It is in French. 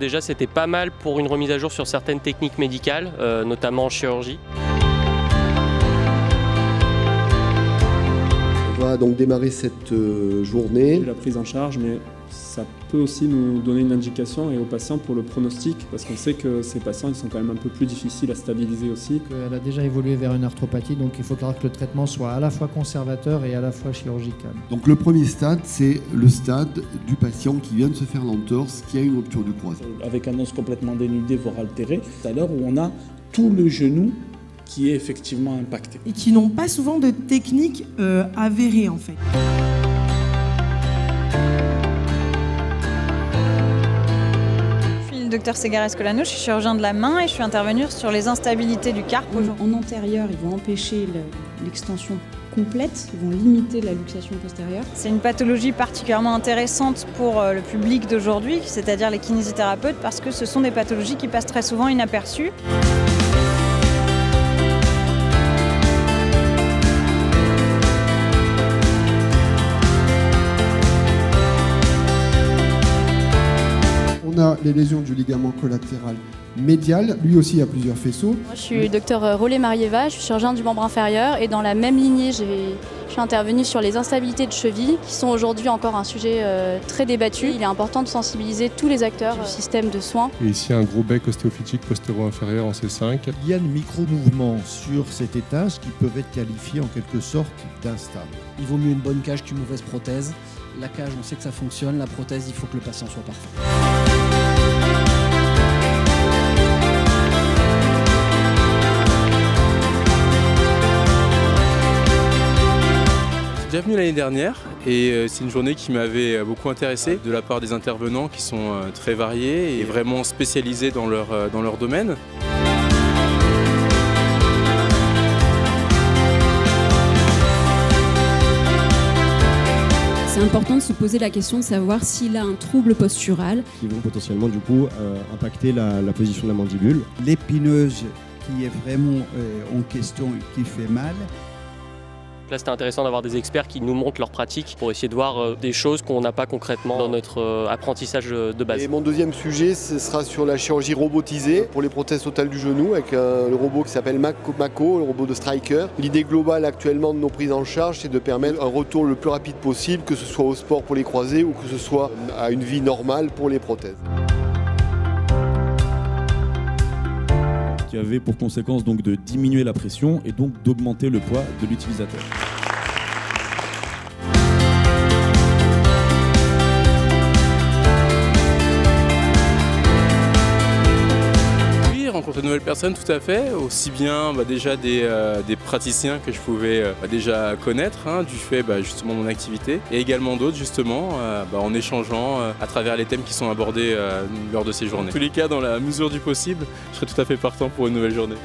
Déjà, c'était pas mal pour une remise à jour sur certaines techniques médicales, notamment en chirurgie. On va donc démarrer cette journée. La prise en charge, mais ça peut aussi nous donner une indication et aux patients pour le pronostic, parce qu'on sait que ces patients ils sont quand même un peu plus difficiles à stabiliser aussi. Elle a déjà évolué vers une arthropathie, donc il faut que le traitement soit à la fois conservateur et à la fois chirurgical. Donc le premier stade, c'est le stade du patient qui vient de se faire l'entorse, qui a une rupture du croisé. Avec un os complètement dénudé, voire altéré, c'est à l'heure où on a tout le genou qui est effectivement impacté. Et qui n'ont pas souvent de technique avérée en fait. Dr Segares Colano, je suis chirurgien de la main et je suis intervenue sur les instabilités du carpe. En antérieur, ils vont empêcher l'extension complète, ils vont limiter la luxation postérieure. C'est une pathologie particulièrement intéressante pour le public d'aujourd'hui, c'est-à-dire les kinésithérapeutes, parce que ce sont des pathologies qui passent très souvent inaperçues. On a les lésions du ligament collatéral médial, lui aussi a plusieurs faisceaux. Moi, je suis docteur Rollet Marieva, je suis chirurgien du membre inférieur et dans la même lignée, je suis intervenue sur les instabilités de cheville qui sont aujourd'hui encore un sujet très débattu. Il est important de sensibiliser tous les acteurs du système de soins. Et ici un gros bec ostéophytique postéro-inférieur en C5. Il y a de micro-mouvements sur cet étage qui peuvent être qualifiés en quelque sorte d'instables. Il vaut mieux une bonne cage qu'une mauvaise prothèse. La cage, on sait que ça fonctionne, la prothèse, il faut que le patient soit parfait. Déjà venu l'année dernière et c'est une journée qui m'avait beaucoup intéressé de la part des intervenants qui sont très variés et vraiment spécialisés dans leur domaine. C'est important de se poser la question de savoir s'il a un trouble postural. Qui vont potentiellement du coup impacter la position de la mandibule. L'épineuse qui est vraiment en question et qui fait mal. Là, c'était intéressant d'avoir des experts qui nous montrent leur pratique pour essayer de voir des choses qu'on n'a pas concrètement dans notre apprentissage de base. Et mon deuxième sujet, ce sera sur la chirurgie robotisée pour les prothèses totales du genou avec le robot qui s'appelle Mako, le robot de Stryker. L'idée globale actuellement de nos prises en charge, c'est de permettre un retour le plus rapide possible, que ce soit au sport pour les croisés ou que ce soit à une vie normale pour les prothèses. Qui avait pour conséquence donc de diminuer la pression et donc d'augmenter le poids de l'utilisateur. Rencontrer de nouvelles personnes, tout à fait, aussi bien déjà des praticiens que je pouvais déjà connaître du fait justement de mon activité et également d'autres justement en échangeant à travers les thèmes qui sont abordés lors de ces journées. En tous les cas, dans la mesure du possible, je serai tout à fait partant pour une nouvelle journée.